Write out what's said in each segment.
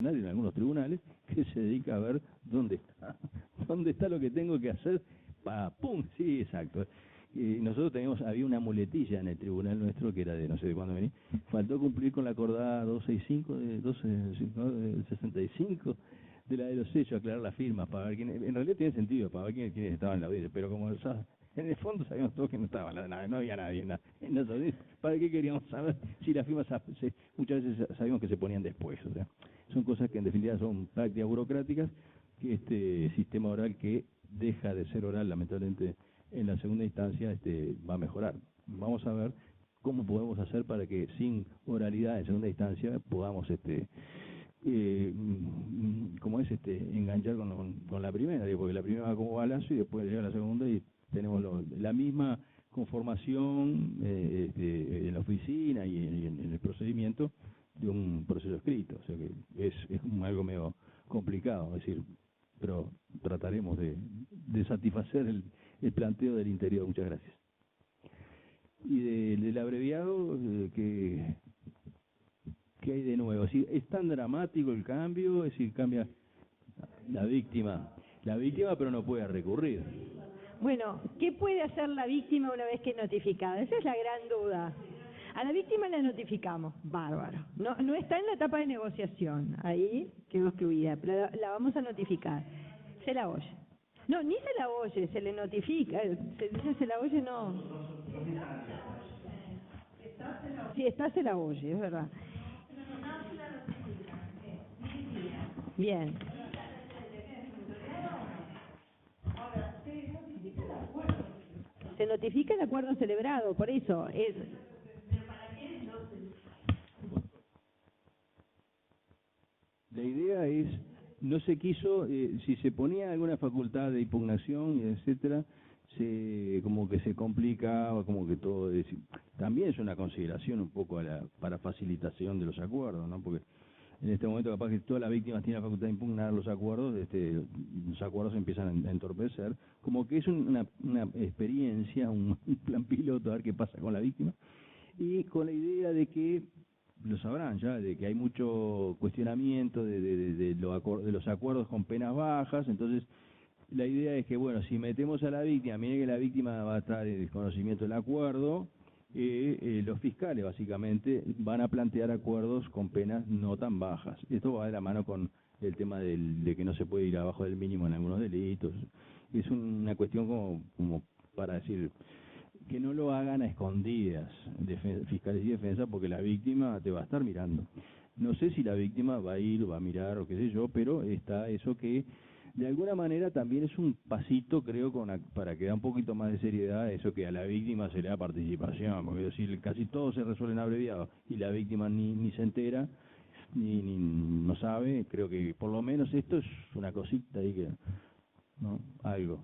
en algunos tribunales que se dedica a ver dónde está lo que tengo que hacer, ¡pum! Sí, exacto. Y nosotros había una muletilla en el tribunal nuestro que era de no sé de cuándo venía, faltó cumplir con la acordada 265 del 65 de la de los sellos, aclarar las firmas, para ver quién, en realidad tiene sentido, para ver quiénes estaban en la audiencia, pero como en el fondo sabíamos todos que no estaba nada, no había nadie en las audiencias, ¿para qué queríamos saber si las firmas muchas veces sabíamos que se ponían después? O sea, son cosas que en definitiva son prácticas burocráticas, que este sistema oral que deja de ser oral, lamentablemente, en la segunda instancia va a mejorar. Vamos a ver cómo podemos hacer para que sin oralidad en segunda instancia podamos enganchar con la primera, porque la primera va como balazo y después llega la segunda y tenemos la misma conformación en la oficina y en el procedimiento de un proceso escrito, o sea que es algo medio complicado, es decir, pero trataremos de satisfacer el planteo del interior. Muchas gracias. Y del abreviado, ¿qué hay de nuevo? Es decir, ¿es tan dramático el cambio? Es decir, cambia la víctima, pero no puede recurrir. Bueno, ¿qué puede hacer la víctima una vez que es notificada? Esa es la gran duda. A la víctima la notificamos, bárbaro. No está en la etapa de negociación, ahí quedó excluida, pero la vamos a notificar. Se la oye. No, ni se la oye, se le notifica. Se dice se la oye, no. Si está, se la oye, es verdad. Bien. Se notifica el acuerdo celebrado, por eso es... La idea es, no se quiso, si se ponía alguna facultad de impugnación, etcétera, como que se complica, o como que todo también es una consideración un poco para facilitación de los acuerdos, ¿no? Porque en este momento capaz que todas las víctimas tienen la facultad de impugnar los acuerdos, los acuerdos empiezan a entorpecer, como que es una experiencia, un plan piloto, a ver qué pasa con la víctima, y con la idea de que lo sabrán ya, de que hay mucho cuestionamiento de los acuerdos con penas bajas, entonces la idea es que, bueno, si metemos a la víctima, mire que la víctima va a estar en desconocimiento del acuerdo, los fiscales básicamente van a plantear acuerdos con penas no tan bajas. Esto va de la mano con el tema de que no se puede ir abajo del mínimo en algunos delitos. Es una cuestión como para decir que no lo hagan a escondidas, fiscales y defensa, porque la víctima te va a estar mirando. No sé si la víctima va a ir, va a mirar o qué sé yo, pero está eso que de alguna manera también es un pasito, creo, para que da un poquito más de seriedad eso que a la víctima se le da participación, porque decir, casi todo se resuelve en abreviado y la víctima ni se entera, ni no sabe. Creo que por lo menos esto es una cosita ahí que, ¿no? Algo.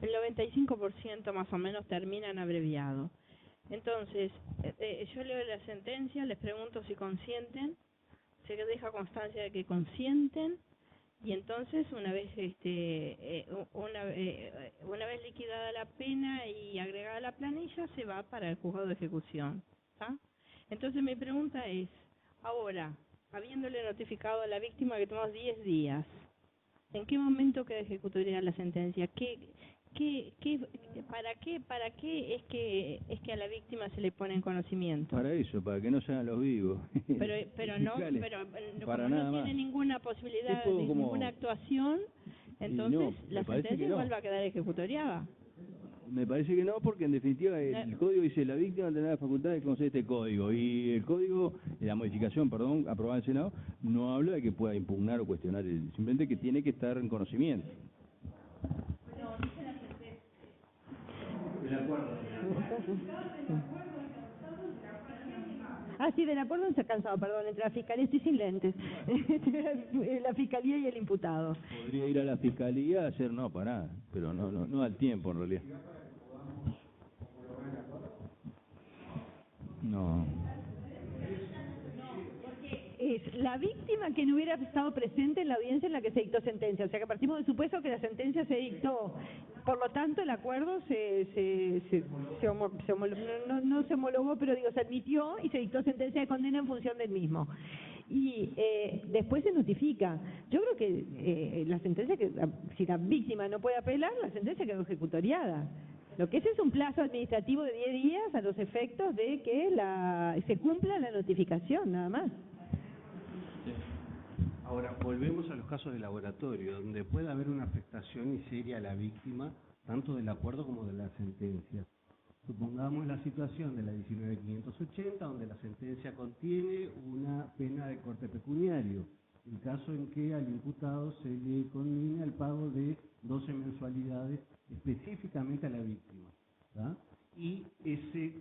El 95% más o menos termina en abreviado. Entonces, yo leo la sentencia, les pregunto si consienten, se deja constancia de que consienten, y entonces una vez una vez liquidada la pena y agregada la planilla, se va para el juzgado de ejecución, ¿está? Entonces mi pregunta es, ahora, habiéndole notificado a la víctima que tenemos 10 días, ¿en qué momento queda ejecutoria la sentencia? ¿Para qué es que a la víctima se le pone en conocimiento? Para eso, para que no sean los vivos. Pero no, para como nada no tiene más. ninguna posibilidad de ninguna actuación, entonces no, la sentencia igual va a quedar ejecutoriada. Me parece que no, porque en definitiva el código dice la víctima tendrá la facultad de conocer este código, y el código, la modificación, aprobada en el Senado, no habla de que pueda impugnar o cuestionar, simplemente que tiene que estar en conocimiento. Del acuerdo. Sí, del acuerdo no se ha alcanzado, perdón, entre la fiscalía, estoy sin lentes, la fiscalía y el imputado. Podría ir a la fiscalía a hacer, pero no al tiempo en realidad. No. Es la víctima que no hubiera estado presente en la audiencia en la que se dictó sentencia, o sea que partimos del supuesto que la sentencia se dictó por lo tanto, el acuerdo no se homologó, pero digo, se admitió y se dictó sentencia de condena en función del mismo. Y después se notifica. Yo creo que la sentencia, si la víctima no puede apelar, la sentencia quedó ejecutoriada. Lo que es un plazo administrativo de 10 días a los efectos de que se cumpla la notificación, nada más. Ahora, volvemos a los casos de laboratorio, donde puede haber una afectación y seria a la víctima, tanto del acuerdo como de la sentencia. Supongamos la situación de la 19.580, donde la sentencia contiene una pena de corte pecuniario, el caso en que al imputado se le conmina el pago de 12 mensualidades específicamente a la víctima, ¿tá? Y ese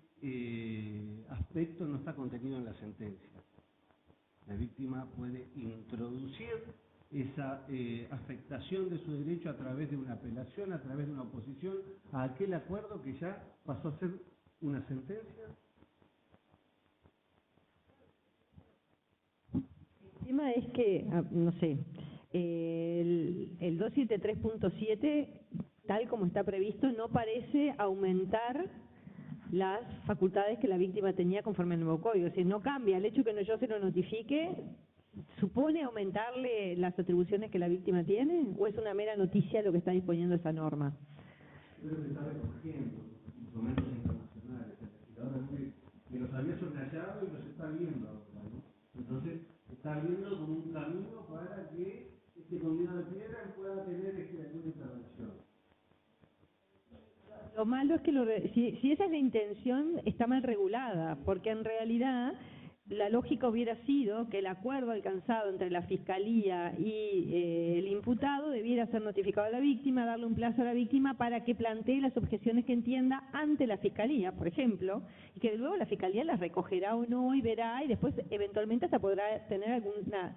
aspecto no está contenido en la sentencia. La víctima puede introducir esa afectación de su derecho a través de una apelación, a través de una oposición a aquel acuerdo que ya pasó a ser una sentencia. El tema es que, no sé, el 273.7, tal como está previsto, no parece aumentar las facultades que la víctima tenía conforme al nuevo código. Es decir, no cambia. El hecho que yo se lo notifique, ¿supone aumentarle las atribuciones que la víctima tiene? ¿O es una mera noticia lo que está disponiendo esa norma? Creo que está recogiendo instrumentos internacionales. El legislador que los había soslayado y los está viendo ahora, ¿no? Entonces, está viendo como un camino para que este combinado de piedras pueda tener alguna intervención. Lo malo es que si esa es la intención, está mal regulada, porque en realidad la lógica hubiera sido que el acuerdo alcanzado entre la Fiscalía y el imputado debiera ser notificado a la víctima, darle un plazo a la víctima para que plantee las objeciones que entienda ante la Fiscalía, por ejemplo, y que luego la Fiscalía las recogerá o no y verá, y después eventualmente hasta podrá tener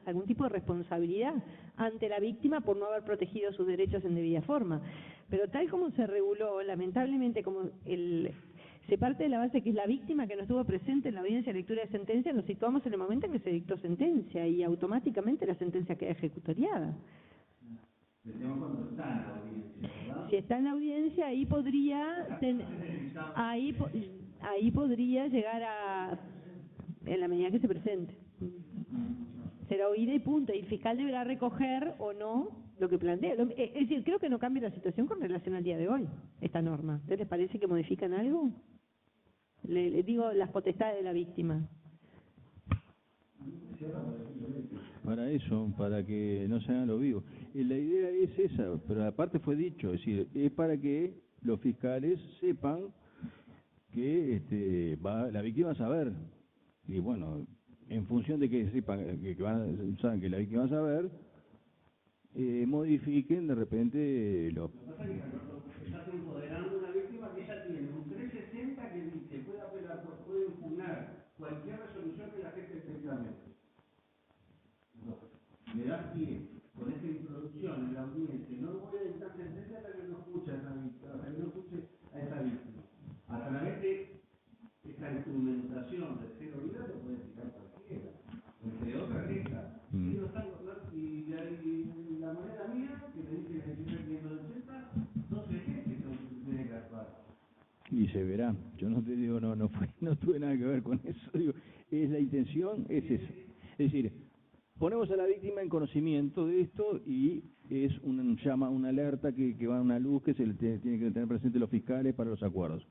algún tipo de responsabilidad ante la víctima por no haber protegido sus derechos en debida forma. Pero tal como se reguló, lamentablemente, como se parte de la base que es la víctima que no estuvo presente en la audiencia de lectura de sentencia, nos situamos en el momento en que se dictó sentencia y automáticamente la sentencia queda ejecutoriada. Cuando está en la audiencia, ¿verdad? Si está en la audiencia, ahí podría llegar en la medida que se presente. Será oída y punto, y el fiscal deberá recoger o no lo que plantea. Es decir, creo que no cambia la situación con relación al día de hoy, esta norma. ¿Ustedes les parece que modifican algo? Le digo las potestades de la víctima. Para eso, para que no se hagan los vivos. La idea es esa, pero aparte fue dicho, es decir, es para que los fiscales sepan que la víctima va a saber. Y bueno, en función de que sepan saben que la víctima va a saber, modifiquen de repente Lo que pasa es que estás empoderando a una víctima que ya tiene un 360 que dice puede apelar, puede impugnar cualquier resolución que la gente efectivamente. Le das pie con esta introducción en la audiencia, no voy a dictar sentencia hasta que no escuche a esa víctima, hasta que no escuche a esa víctima. A través de esta instrumentación de ser oída lo puede explicar cualquiera, entre otras estas. Y la manera mía, que me dice que el 580, 12 meses que tiene que actuar. y se verá. Yo no te digo, no tuve nada que ver con eso. Digo, es la intención, es esa. Es decir, ponemos a la víctima en conocimiento de esto y es una alerta que va a una luz que se le tiene que tener presente los fiscales para los acuerdos.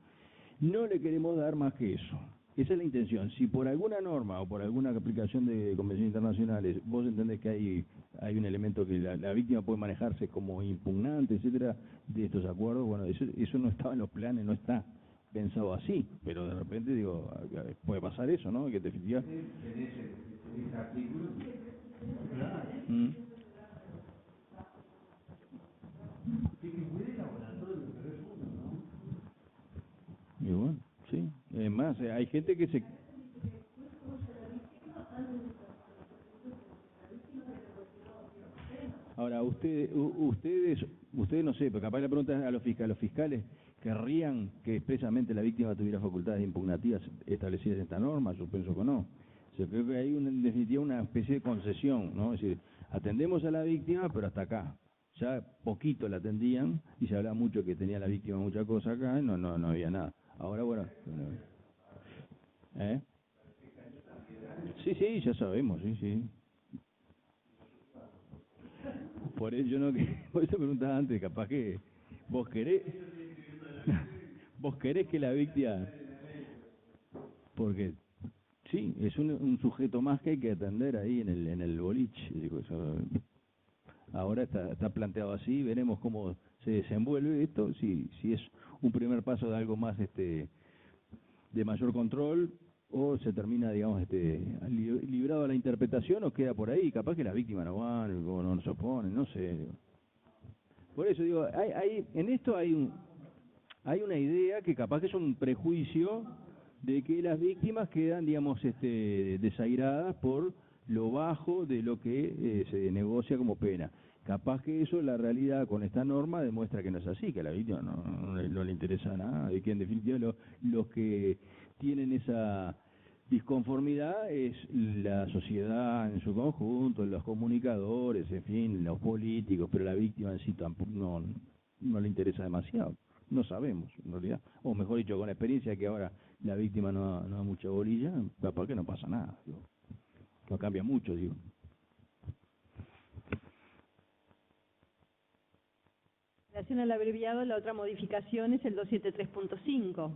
No le queremos dar más que eso. Esa es la intención. Si por alguna norma o por alguna aplicación de convenciones internacionales vos entendés que hay un elemento que la víctima puede manejarse como impugnante, etcétera, de estos acuerdos, bueno, eso no estaba en los planes, no está pensado así, pero de repente, digo, puede pasar eso, ¿no? Que te fijas. En ese artículo. Sí, que puede laboratorio, pero es uno, ¿no? Y bueno, sí. Es más, hay gente que se... Ahora, ustedes no sé, pero capaz la pregunta es a los fiscales, ¿querrían que expresamente la víctima tuviera facultades impugnativas establecidas en esta norma? Yo pienso que no. Yo creo que hay en definitiva una especie de concesión, ¿no? Es decir, atendemos a la víctima, pero hasta acá. ya poquito la atendían y se hablaba mucho que tenía la víctima mucha cosa acá, y no había nada. Ahora, bueno, ¿eh? Sí, ya sabemos, sí. Por eso por eso preguntaba antes, capaz que vos querés que la víctima, porque sí, es un sujeto más que hay que atender ahí en el boliche. Digo, ahora está planteado así, veremos cómo se desenvuelve esto, si es un primer paso de algo más de mayor control, o se termina, digamos, librado a la interpretación, o queda por ahí, capaz que las víctimas no van, o no se oponen, no sé. Por eso digo, en esto hay una idea que capaz que es un prejuicio de que las víctimas quedan, digamos, desairadas por lo bajo de lo que se negocia como pena. Capaz que eso, la realidad con esta norma demuestra que no es así, que a la víctima no le interesa nada, y que en definitiva los que tienen esa disconformidad es la sociedad en su conjunto, los comunicadores, en fin, los políticos, pero la víctima en sí tampoco no le interesa demasiado. No sabemos, en realidad. O mejor dicho, con la experiencia que ahora la víctima no da mucha bolilla, capaz que no pasa nada. Digo. No cambia mucho, digo. En relación al abreviado, la otra modificación es el 273.5,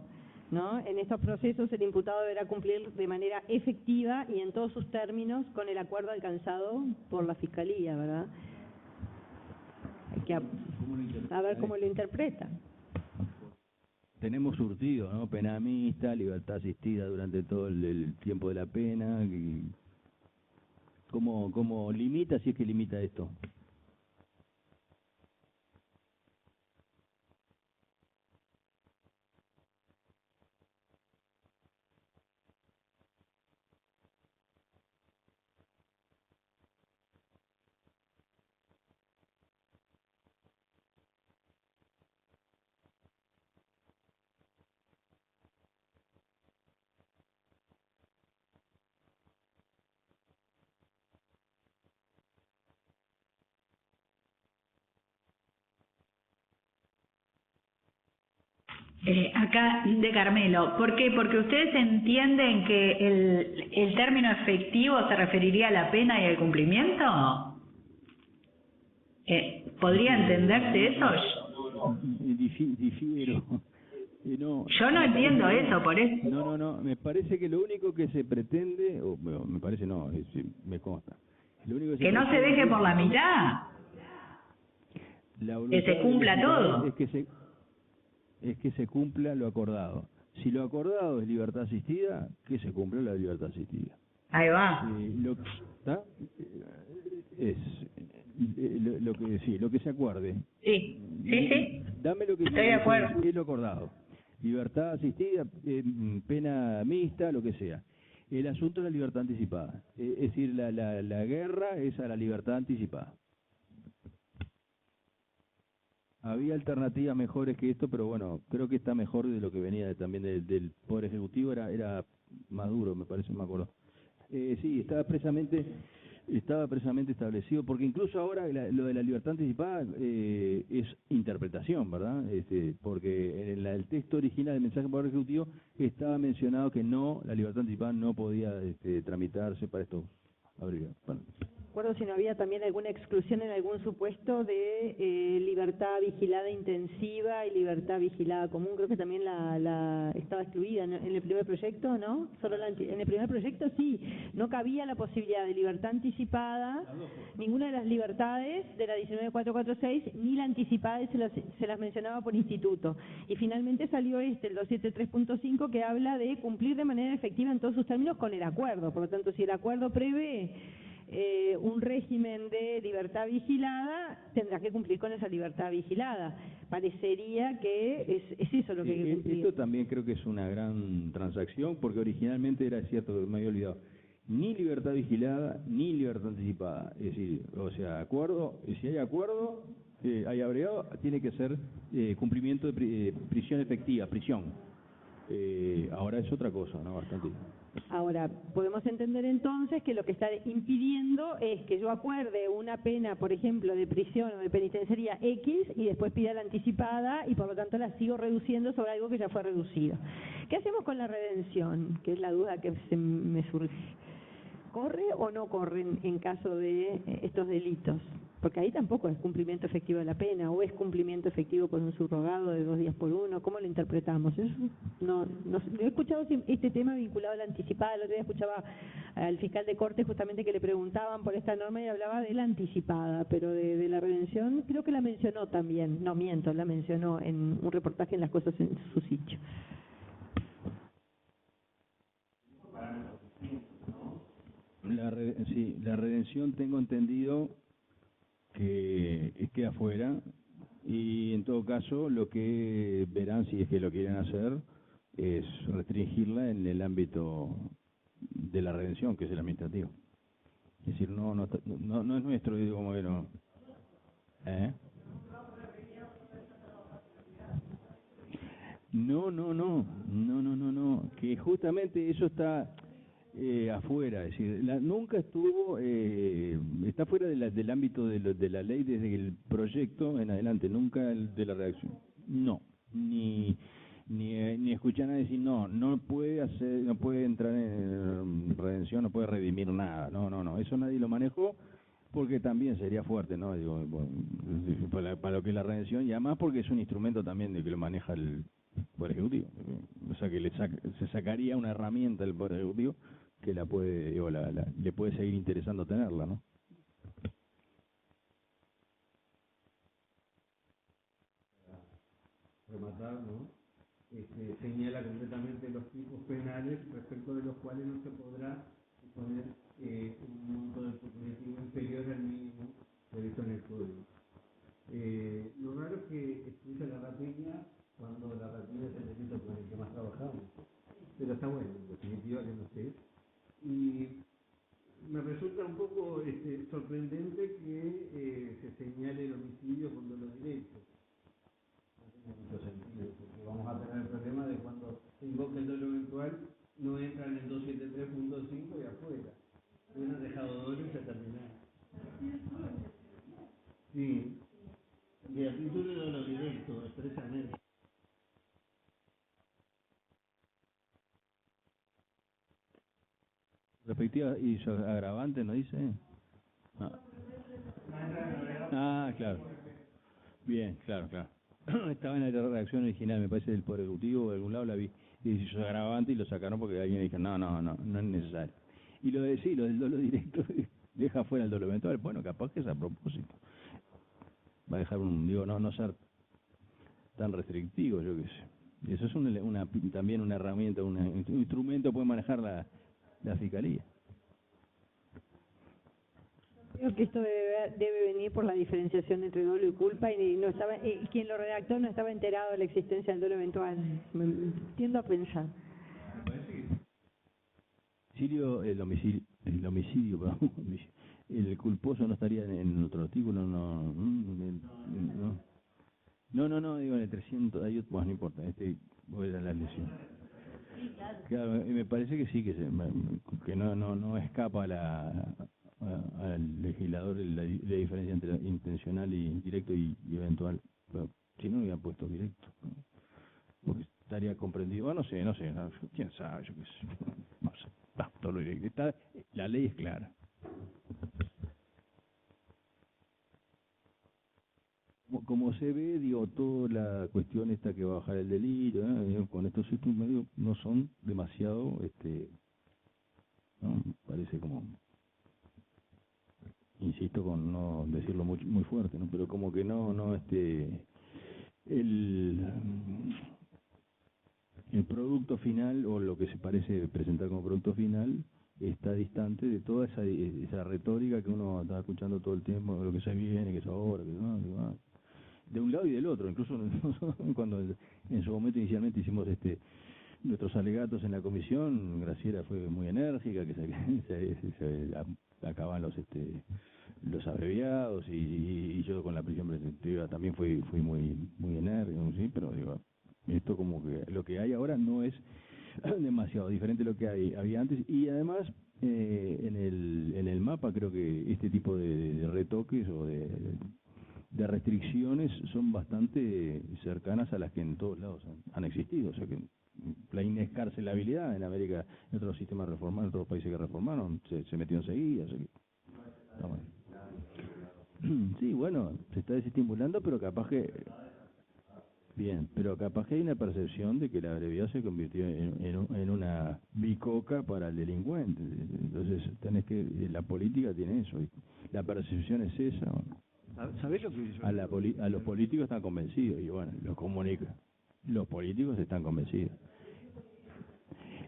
¿no? En estos procesos el imputado deberá cumplir de manera efectiva y en todos sus términos con el acuerdo alcanzado por la Fiscalía, ¿verdad? Hay que a ver cómo lo interpreta. Tenemos surtido, ¿no? Pena mixta, libertad asistida durante todo el tiempo de la pena. ¿Cómo limita, si es que limita esto? Acá de Carmelo, ¿por qué? Porque ustedes entienden que el término efectivo se referiría a la pena y al cumplimiento. ¿Podría entenderse eso? Difiero. Yo no entiendo eso, por eso. No, me parece que lo único que se pretende, me parece no, me consta. Lo único que no se deje por la mitad. Que se cumpla todo. Es que se cumpla lo acordado. Si lo acordado es libertad asistida, que se cumpla la libertad asistida. Ahí va. ¿Está? Lo que se acuerde. Sí. Dame lo que estoy de acuerdo. Es lo acordado. Libertad asistida, pena mixta, lo que sea. El asunto es la libertad anticipada. Es decir, la guerra es a la libertad anticipada. Había alternativas mejores que esto, pero bueno, creo que está mejor de lo que venía también del Poder Ejecutivo, era más duro, me parece, me acuerdo. Sí, estaba expresamente establecido, porque incluso ahora lo de la libertad anticipada es interpretación, ¿verdad? Porque en el texto original del mensaje del Poder Ejecutivo estaba mencionado que la libertad anticipada no podía tramitarse para estos abreviados. Bueno. Recuerdo si no había también alguna exclusión en algún supuesto de libertad vigilada intensiva y libertad vigilada común. Creo que también la estaba excluida en el primer proyecto, ¿no? En el primer proyecto sí, no cabía la posibilidad de libertad anticipada, ninguna de las libertades de la 19446, ni la anticipada se las mencionaba por instituto. Y finalmente salió el 273.5, que habla de cumplir de manera efectiva en todos sus términos con el acuerdo. Por lo tanto, si el acuerdo prevé un régimen de libertad vigilada, tendrá que cumplir con esa libertad vigilada. Parecería que es eso lo que hay que cumplir. Esto también creo que es una gran transacción, porque originalmente era cierto, me había olvidado, ni libertad vigilada ni libertad anticipada. Es decir, o sea, acuerdo, si hay acuerdo, hay abreviado, tiene que ser cumplimiento de prisión efectiva, prisión. Ahora es otra cosa, ¿no? Bastante Ahora, podemos entender entonces que lo que está impidiendo es que yo acuerde una pena, por ejemplo, de prisión o de penitenciaría X y después pida la anticipada y por lo tanto la sigo reduciendo sobre algo que ya fue reducido. ¿Qué hacemos con la redención? Que es la duda que se me surge. ¿Corre o no corre en caso de estos delitos? Porque ahí tampoco es cumplimiento efectivo de la pena, o es cumplimiento efectivo con un subrogado de 2 días por uno. ¿Cómo lo interpretamos? Eso no he escuchado este tema vinculado a la anticipada. El otro día escuchaba al fiscal de corte justamente que le preguntaban por esta norma y hablaba de la anticipada, pero de la redención creo que la mencionó también. No, miento, la mencionó en un reportaje en Las Cosas en su sitio. Sí, la redención tengo entendido que queda afuera y en todo caso lo que verán, si es que lo quieren hacer, es restringirla en el ámbito de la redención, que es el administrativo. Es decir, no es nuestro, digo, como que no. No, que justamente eso está afuera, es decir, nunca estuvo, está fuera del ámbito de la ley desde el proyecto en adelante, nunca el de la redacción. No, ni escuchar a decir no puede hacer, no puede entrar en redención, no puede redimir nada, no, eso nadie lo manejó porque también sería fuerte, ¿no? Digo, bueno, para lo que es la redención y además porque es un instrumento también de que lo maneja el Poder Ejecutivo, o sea que se sacaría una herramienta del Poder Ejecutivo que la puede, digo, le puede seguir interesando tenerla, ¿no? Rematar, ¿no? Señala completamente los tipos penales respecto de los cuales no se podrá poner un monto de punitivo inferior al mínimo previsto en el código. Lo raro es que escucha la rapiña cuando la rapiña es el delito con el que más trabajamos, pero está bueno, en definitiva que no sé. Y me resulta un poco sorprendente que se señale el homicidio con dolo directo. No tiene mucho sentido, porque vamos a tener el problema de cuando se invoca el dolo eventual, no entra en el 273.5 y afuera. Hubieran dejado dolo y se terminaba. Sí, y a título de dolo directo, expresamente. Respectiva y su agravante, ¿no dice? Claro. Bien, claro. Estaba en la redacción original, me parece, del Poder Ejecutivo, o de algún lado la vi. Y dice su agravante y lo sacaron porque alguien dijo, no es necesario. Y lo del dolo directo, deja fuera el dolo eventual. Bueno, capaz que es a propósito. Va a dejar no ser tan restrictivo, yo qué sé. Eso es también una herramienta, un instrumento puede manejar la Fiscalía. Creo que esto debe venir por la diferenciación entre dolo y culpa y quien lo redactó no estaba enterado de la existencia del dolo eventual. Tiendo a pensar. El homicidio, perdón, el culposo no estaría en otro artículo, no, digo en el 300, bueno, no importa, voy a la lesión. Claro, me parece que sí, que no escapa al legislador la diferencia entre intencional y directo y eventual. Pero si no, lo hubieran puesto directo, ¿no? Porque estaría comprendido. No sé, quién sabe, yo qué sé. No sé, todo lo directo. La ley es clara. Como se ve, toda la cuestión esta que va a bajar el delito, con estos medios no son demasiado, ¿no? Parece como, insisto con no decirlo muy fuerte, ¿no? Pero como que el producto final, o lo que se parece presentar como producto final, está distante de toda esa retórica que uno está escuchando todo el tiempo, lo que se viene, que es ahora, que de un lado y del otro. Incluso cuando en su momento inicialmente hicimos nuestros alegatos en la comisión, Graciela fue muy enérgica, que se acaban los abreviados, y yo con la prisión preventiva también fui muy enérgico, ¿sí? Pero esto como que lo que hay ahora no es demasiado diferente a lo que había antes, y además en el mapa creo que este tipo de retoques o de restricciones son bastante cercanas a las que en todos lados han existido, o sea que la inescarcelabilidad en América, en otros sistemas reformados, en otros países que reformaron, se metió enseguida, o sea que, no, bueno. Sí, bueno, se está desestimulando, pero capaz que bien, pero capaz que hay una percepción de que la brevedad se convirtió en una bicoca para el delincuente. Entonces, la política tiene eso. La percepción es esa. ¿Sabés lo que yo A los políticos están convencidos, y bueno, los comunican. Los políticos están convencidos.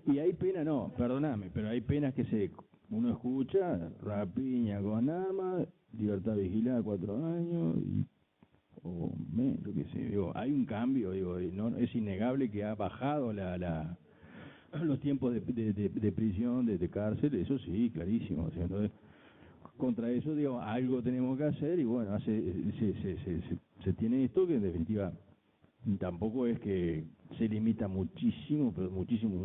Y hay penas, no, perdóname, pero hay penas que uno escucha, rapiña con armas, libertad vigilada 4 años, o yo qué sé, digo, hay un cambio, digo, no es innegable que ha bajado los tiempos de prisión, de cárcel, eso sí, clarísimo. O sea, entonces, contra eso, digo, algo tenemos que hacer, y bueno, se tiene esto que en definitiva tampoco es que se limita muchísimo, pero muchísimo,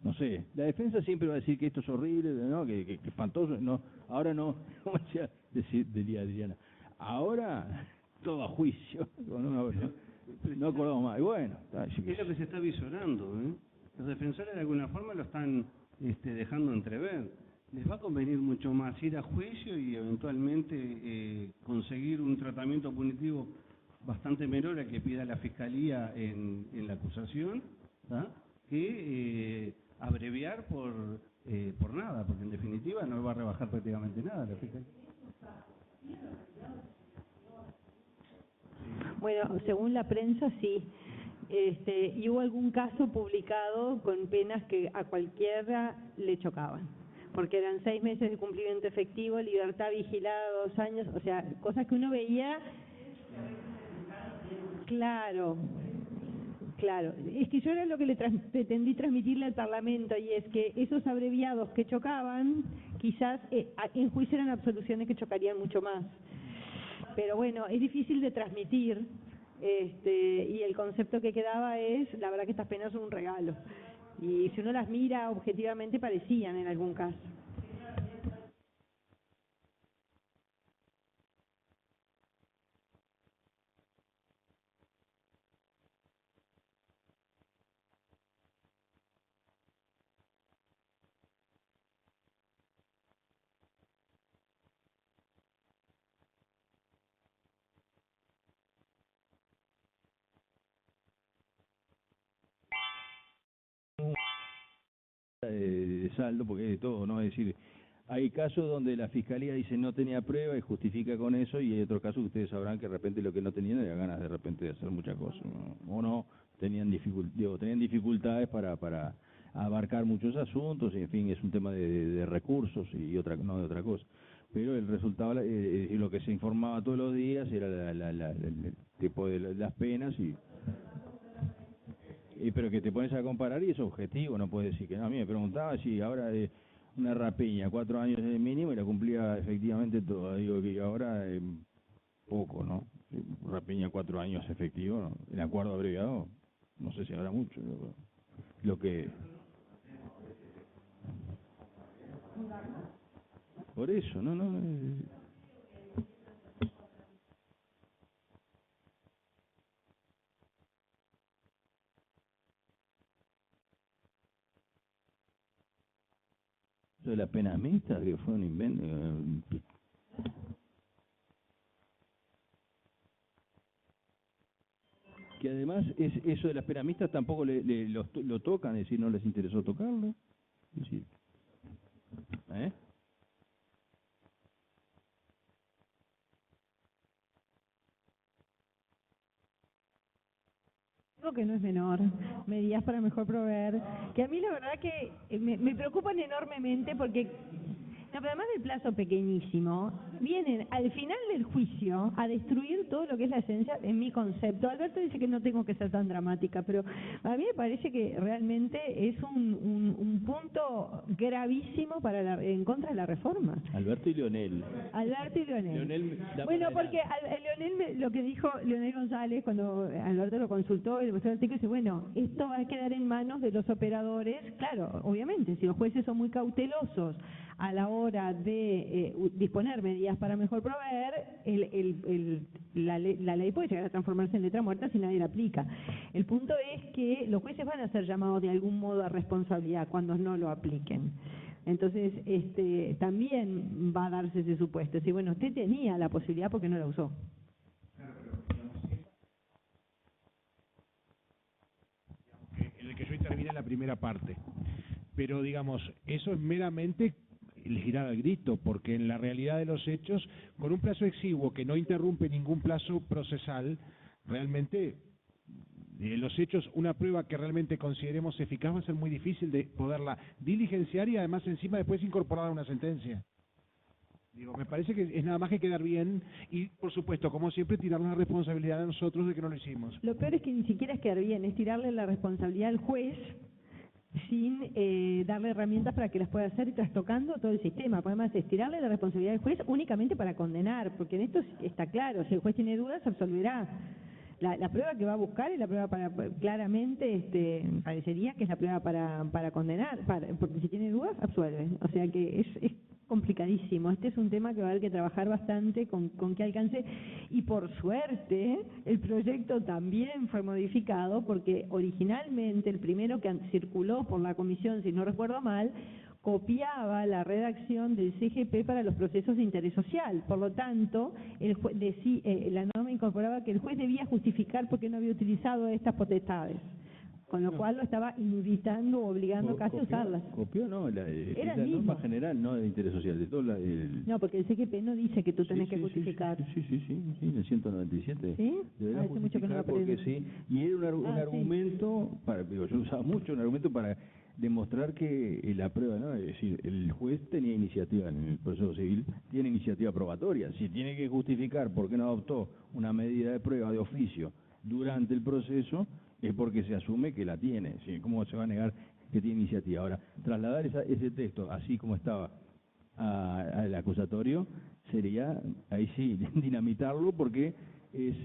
no sé, la defensa siempre va a decir que esto es horrible, ¿no? Que espantoso, no, ahora no, como decía Adriana, ahora todo a juicio, no acordamos más, y bueno, es lo que se está visorando, ¿eh? Los defensores de alguna forma lo están dejando entrever. Les va a convenir mucho más ir a juicio y eventualmente conseguir un tratamiento punitivo bastante menor al que pida la Fiscalía en la acusación, ¿tá? Que abreviar por nada, porque en definitiva no va a rebajar prácticamente nada la Fiscalía. Bueno, según la prensa sí. Y hubo algún caso publicado con penas que a cualquiera le chocaban, porque eran 6 meses de cumplimiento efectivo, libertad vigilada 2 años, o sea, cosas que uno veía. Claro, es que yo era lo que pretendí transmitirle al Parlamento, y es que esos abreviados que chocaban, quizás en juicio eran absoluciones que chocarían mucho más. Pero bueno, es difícil de transmitir, y el concepto que quedaba es, la verdad que estas penas son un regalo, y si uno las mira objetivamente parecían en algún caso. De saldo, porque es de todo, ¿no? Es decir, hay casos donde la Fiscalía dice no tenía prueba y justifica con eso, y hay otros casos que ustedes sabrán que de repente lo que no tenían era ganas de repente de hacer muchas cosas, ¿no? O no, tenían dificultades para abarcar muchos asuntos, y en fin, es un tema de recursos y no de otra cosa. Pero el resultado, lo que se informaba todos los días era el tipo de las penas, pero que te pones a comparar y es objetivo, no puedes decir que no. A mí me preguntaba si ahora una rapiña, 4 años es el mínimo y la cumplía efectivamente todo. Digo que ahora poco, ¿no? Rapiña 4 años efectivo, ¿no? El acuerdo abreviado, no sé si habrá mucho. Lo que... Por eso, no. De la pena mixta, que fue un invento. Que además eso de las penas mixtas tampoco lo tocan, es decir, no les interesó tocarlo. Es decir, Que no es menor, medidas para mejor proveer, que a mí la verdad que me preocupan enormemente porque, no, pero además del plazo pequeñísimo, vienen al final del juicio a destruir todo lo que es la esencia en mi concepto. Alberto dice que no tengo que ser tan dramática, pero a mí me parece que realmente es un punto gravísimo en contra de la reforma. Alberto y Leonel. Alberto y Leonel. Leonel da Bueno, para porque lo que dijo Leonel González cuando Alberto lo consultó, el profesor Artico dice, bueno, esto va a quedar en manos de los operadores. Claro, obviamente, si los jueces son muy cautelosos a la hora de disponer medidas para mejor proveer, la ley puede llegar a transformarse en letra muerta si nadie la aplica. El punto es que los jueces van a ser llamados de algún modo a responsabilidad cuando no lo apliquen. Entonces, también va a darse ese supuesto. Si, bueno, usted tenía la posibilidad porque no la usó. En el que yo intervine en la primera parte. Pero, digamos, eso es meramente girar al grito, porque en la realidad de los hechos, con un plazo exiguo que no interrumpe ningún plazo procesal, realmente los hechos, una prueba que realmente consideremos eficaz va a ser muy difícil de poderla diligenciar y además encima después incorporar a una sentencia. Digo, me parece que es nada más que quedar bien y, por supuesto, como siempre, tirarle la responsabilidad a nosotros de que no lo hicimos. Lo peor es que ni siquiera es quedar bien, es tirarle la responsabilidad al juez sin darle herramientas para que las pueda hacer y trastocando todo el sistema. Además, es tirarle la responsabilidad al juez únicamente para condenar, porque en esto está claro, si el juez tiene dudas, absolverá. La prueba que va a buscar es la prueba para, claramente, parecería que es la prueba para condenar, porque si tiene dudas, absuelve. O sea que es complicadísimo. Este es un tema que va a haber que trabajar bastante con qué alcance, y por suerte el proyecto también fue modificado, porque originalmente el primero que circuló por la comisión, si no recuerdo mal, copiaba la redacción del CGP para los procesos de interés social. Por lo tanto, la norma incorporaba que el juez debía justificar por qué no había utilizado estas potestades, con lo cual lo estaba inhibitando o obligando casi a usarlas. Copió, no, la norma general, no de interés social, de todo No, porque el CGP no dice que tú tenés que justificar. Sí, en el 197. ¿Sí? Deberá Hace mucho que no lo justificar porque aprendo. sí, y era un argumento, yo usaba mucho un argumento para demostrar que la prueba, ¿no? Es decir, el juez tenía iniciativa en el proceso civil, tiene iniciativa probatoria. Si tiene que justificar por qué no adoptó una medida de prueba de oficio durante el proceso, es porque se asume que la tiene. ¿Sí? ¿Cómo se va a negar que tiene iniciativa? Ahora, trasladar ese texto así como estaba al acusatorio sería, ahí sí, dinamitarlo, porque es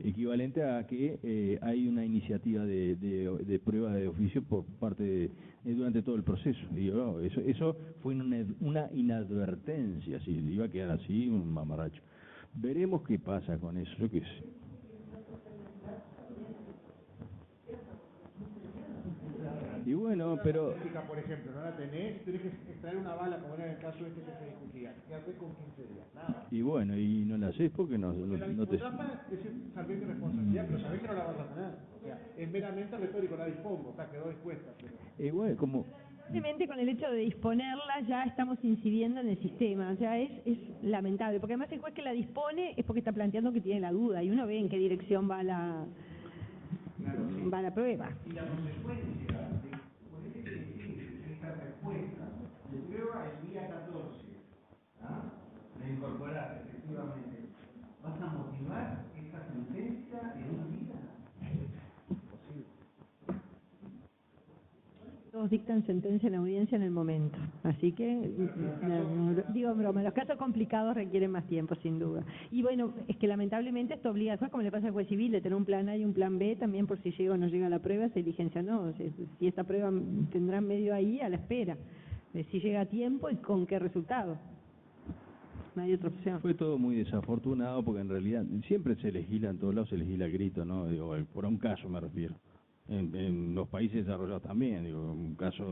equivalente a que hay una iniciativa de prueba de oficio por parte durante todo el proceso. Y eso fue una inadvertencia, si iba a quedar así, un mamarracho. Veremos qué pasa con eso, yo qué sé. Y bueno, pero... Por ejemplo, no la tenés que extraer una bala, como era en el caso este que se discutía. ¿Qué haces con 15 días? Nada. Y bueno, y no la haces porque no te... Es saber tu responsabilidad, pero sabés que no la vas a tener. O sea, es meramente retórico, la dispongo, o sea, quedó dispuesta. Pero... bueno, como... Simplemente con el hecho de disponerla ya estamos incidiendo en el sistema, o sea, es lamentable, porque además el juez que la dispone es porque está planteando que tiene la duda, y uno ve en qué dirección va la prueba. Y la consecuencia de esta respuesta de prueba el día 14, de incorporar efectivamente, ¿vas a motivar esta sentencia en un día? Todos dictan sentencia en audiencia en el momento, así que, digo en broma, los casos complicados requieren más tiempo, sin duda. Y bueno, es que lamentablemente esto obliga al juez, como le pasa al juez civil, de tener un plan A y un plan B, también por si llega o no llega la prueba, se diligencia o no. Si esta prueba tendrá medio ahí a la espera, de si llega a tiempo y con qué resultado. No hay otra opción. Fue todo muy desafortunado, porque en realidad siempre se legisla, en todos lados se legisla a grito, ¿no? Digo, por un caso me refiero. En los países desarrollados también, digo, un caso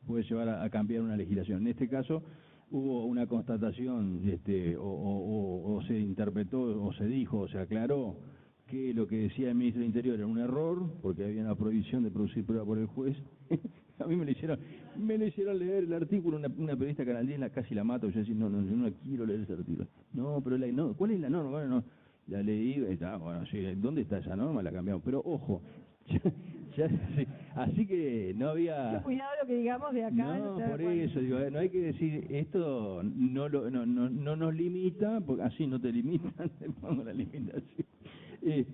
puede llevar a cambiar una legislación. En este caso hubo una constatación, o se interpretó, o se dijo, o se aclaró que lo que decía el ministro del Interior era un error, porque había una prohibición de producir prueba por el juez. A mí me le hicieron leer el artículo, una periodista Canal 10 casi la mato, yo decía, yo no quiero leer ese artículo. No, pero ¿cuál es la norma? Bueno, no, la leí, bueno, sí, ¿dónde está esa norma? La cambiamos. Pero ojo, Sí. Así que no había... Mucho cuidado lo que digamos de acá. No, sé por cuándo. eso, digo, no hay que decir, esto no nos limita, porque así no te limitan, te pongo la limitación. Y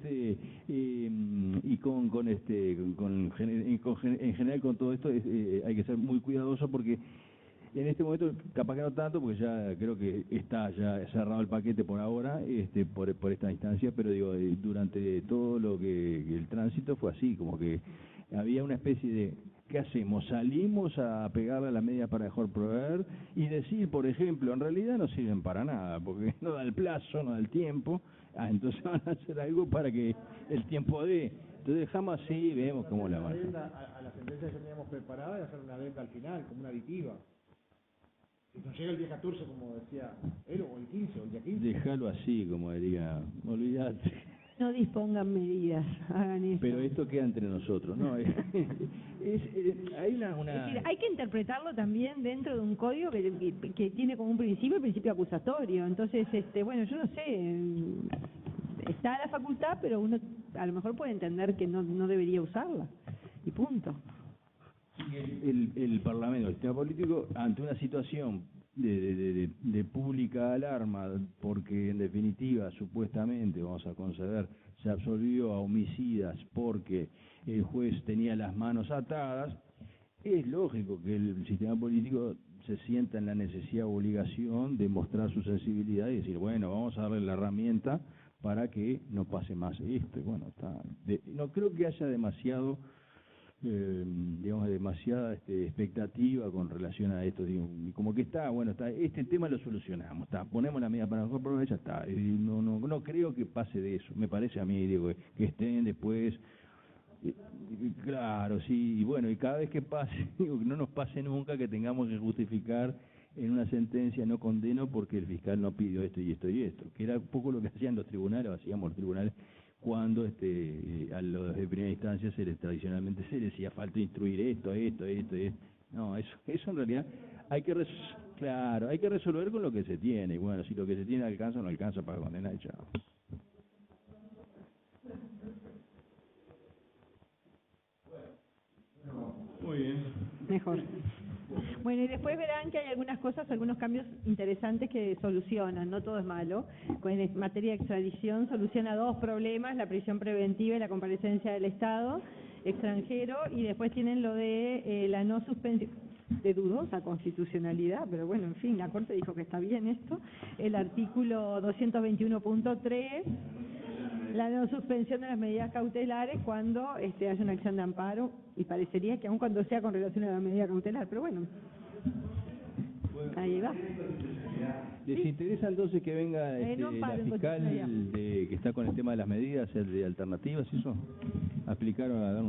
en general con todo esto hay que ser muy cuidadoso porque en este momento, capaz que no tanto, porque ya creo que está ya cerrado el paquete por ahora, por esta instancia, pero digo, durante todo lo que el tránsito fue así, como que había una especie de, ¿qué hacemos? Salimos a pegarle a la media para mejor proveer y decir, por ejemplo, en realidad no sirven para nada, porque no da el plazo, no da el tiempo, entonces van a hacer algo para que el tiempo dé. Entonces dejamos así y vemos cómo la van. A la sentencia que teníamos preparada y hacer una adenda al final, como una aditiva. Si nos llega el día 14, como decía él, o el 15, o el día 15. Déjalo así, como diría, olvídate. No dispongan medidas, hagan eso. Pero esto queda entre nosotros, ¿no? Hay una... Es decir, hay que interpretarlo también dentro de un código que tiene como un principio el principio acusatorio. Entonces, bueno, yo no sé, está la facultad, pero uno a lo mejor puede entender que no debería usarla. Y punto. El Parlamento, el sistema político, ante una situación de pública alarma, porque en definitiva, supuestamente, vamos a conceder, se absolvió a homicidas porque el juez tenía las manos atadas, es lógico que el sistema político se sienta en la necesidad o obligación de mostrar su sensibilidad y decir, bueno, vamos a darle la herramienta para que no pase más esto. Y bueno, no creo que haya demasiada expectativa con relación a esto, digo, y como que este tema lo solucionamos, ponemos la medida para mejor proveer, ya está, y no creo que pase de eso, me parece a mí, digo, que estén después, claro, sí, y bueno, y cada vez que pase, digo, que no nos pase nunca que tengamos que justificar en una sentencia no condeno porque el fiscal no pidió esto y esto y esto, que era un poco lo que hacían los tribunales, o hacíamos los tribunales cuando a los de primera instancia tradicionalmente se les decía falta instruir esto. No, eso en realidad hay que resolver con lo que se tiene, y bueno, si lo que se tiene alcanza o no alcanza para condenar, y chao. Muy bien. Mejor. Bueno, y después verán que hay algunas cosas, algunos cambios interesantes que solucionan, no todo es malo. En materia de extradición soluciona dos problemas, la prisión preventiva y la comparecencia del Estado extranjero, y después tienen lo de la no suspensión, de dudosa constitucionalidad, pero bueno, en fin, la Corte dijo que está bien esto, el artículo 221.3, la no suspensión de las medidas cautelares cuando haya una acción de amparo, y parecería que aun cuando sea con relación a la medida cautelar, pero bueno, ahí va. ¿Les interesa entonces que venga No la amparo, fiscal que está con el tema de las medidas, el de alternativas, eso? A explicar, a dar